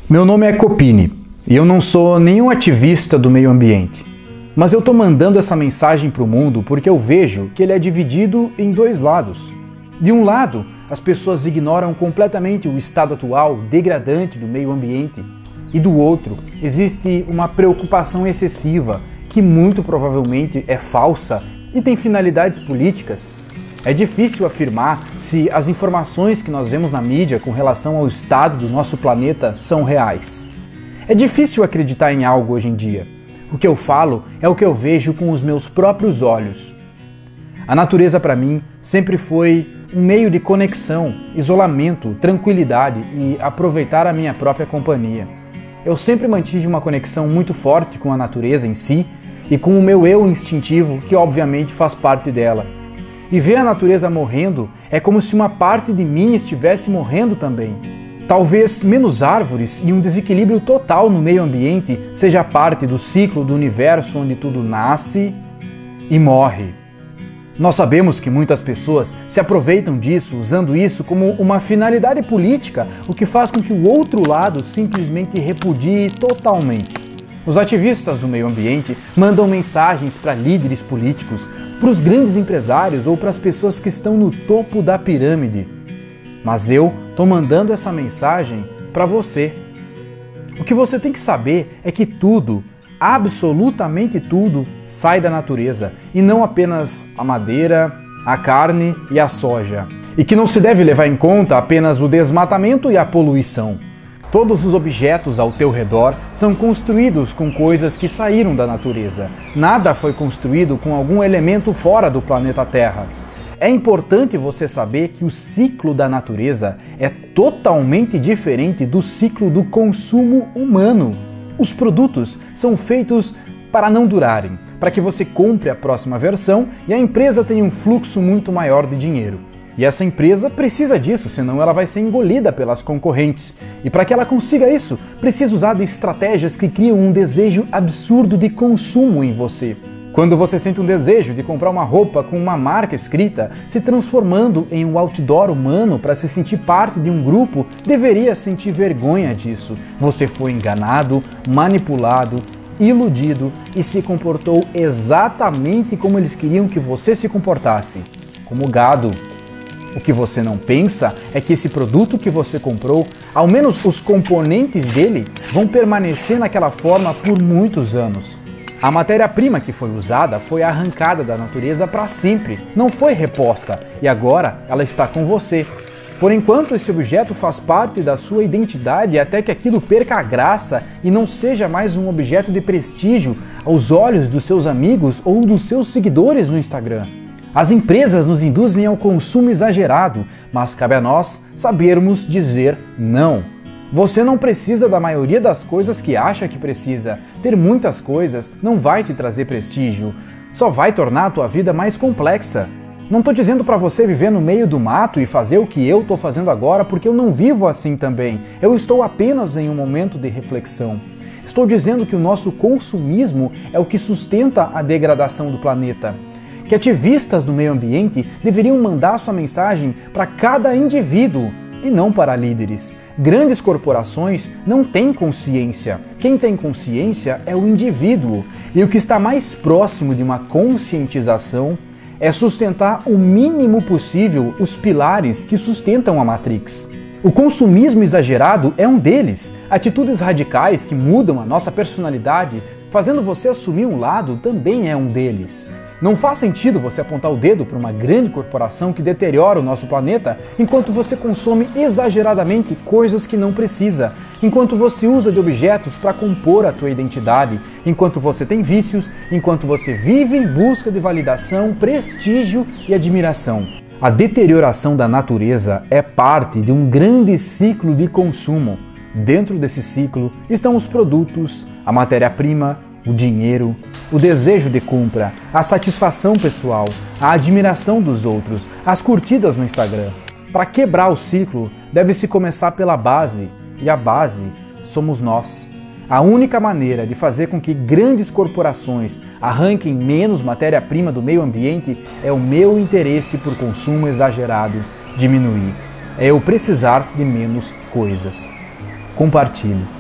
Meu nome é Copini e eu não sou nenhum ativista do meio ambiente. Mas eu estou mandando essa mensagem para o mundo porque eu vejo que ele é dividido em dois lados. De um lado, as pessoas ignoram completamente o estado atual degradante do meio ambiente. E do outro, existe uma preocupação excessiva que muito provavelmente é falsa e tem finalidades políticas. É difícil afirmar se as informações que nós vemos na mídia com relação ao estado do nosso planeta são reais. É difícil acreditar em algo hoje em dia. O que eu falo é o que eu vejo com os meus próprios olhos. A natureza para mim sempre foi um meio de conexão, isolamento, tranquilidade e aproveitar a minha própria companhia. Eu sempre mantive uma conexão muito forte com a natureza em si e com o meu eu instintivo, que obviamente faz parte dela. E ver a natureza morrendo é como se uma parte de mim estivesse morrendo também. Talvez menos árvores e um desequilíbrio total no meio ambiente seja parte do ciclo do universo onde tudo nasce e morre. Nós sabemos que muitas pessoas se aproveitam disso, usando isso como uma finalidade política, o que faz com que o outro lado simplesmente repudie totalmente. Os ativistas do meio ambiente mandam mensagens para líderes políticos, para os grandes empresários ou para as pessoas que estão no topo da pirâmide. Mas eu estou mandando essa mensagem para você. O que você tem que saber é que tudo, absolutamente tudo, sai da natureza e não apenas a madeira, a carne e a soja. E que não se deve levar em conta apenas o desmatamento e a poluição. Todos os objetos ao teu redor são construídos com coisas que saíram da natureza. Nada foi construído com algum elemento fora do planeta Terra. É importante você saber que o ciclo da natureza é totalmente diferente do ciclo do consumo humano. Os produtos são feitos para não durarem, para que você compre a próxima versão e a empresa tenha um fluxo muito maior de dinheiro. E essa empresa precisa disso, senão ela vai ser engolida pelas concorrentes. E para que ela consiga isso, precisa usar de estratégias que criam um desejo absurdo de consumo em você. Quando você sente um desejo de comprar uma roupa com uma marca escrita, se transformando em um outdoor humano para se sentir parte de um grupo, deveria sentir vergonha disso. Você foi enganado, manipulado, iludido e se comportou exatamente como eles queriam que você se comportasse, como gado. O que você não pensa é que esse produto que você comprou, ao menos os componentes dele, vão permanecer naquela forma por muitos anos. A matéria-prima que foi usada foi arrancada da natureza para sempre, não foi reposta e agora ela está com você. Por enquanto, esse objeto faz parte da sua identidade até que aquilo perca a graça e não seja mais um objeto de prestígio aos olhos dos seus amigos ou dos seus seguidores no Instagram. As empresas nos induzem ao consumo exagerado, mas cabe a nós sabermos dizer não. Você não precisa da maioria das coisas que acha que precisa. Ter muitas coisas não vai te trazer prestígio, só vai tornar a tua vida mais complexa. Não estou dizendo para você viver no meio do mato e fazer o que eu estou fazendo agora, porque eu não vivo assim também. Eu estou apenas em um momento de reflexão. Estou dizendo que o nosso consumismo é o que sustenta a degradação do planeta. Que ativistas do meio ambiente deveriam mandar sua mensagem para cada indivíduo e não para líderes. Grandes corporações não têm consciência. Quem tem consciência é o indivíduo. E o que está mais próximo de uma conscientização é sustentar o mínimo possível os pilares que sustentam a Matrix. O consumismo exagerado é um deles. Atitudes radicais que mudam a nossa personalidade, fazendo você assumir um lado, também é um deles. Não faz sentido você apontar o dedo para uma grande corporação que deteriora o nosso planeta enquanto você consome exageradamente coisas que não precisa, enquanto você usa de objetos para compor a tua identidade, enquanto você tem vícios, enquanto você vive em busca de validação, prestígio e admiração. A deterioração da natureza é parte de um grande ciclo de consumo. Dentro desse ciclo estão os produtos, a matéria-prima, o dinheiro, o desejo de compra, a satisfação pessoal, a admiração dos outros, as curtidas no Instagram. Para quebrar o ciclo, deve-se começar pela base, e a base somos nós. A única maneira de fazer com que grandes corporações arranquem menos matéria-prima do meio ambiente é o meu interesse por consumo exagerado diminuir. É eu precisar de menos coisas. Compartilhe.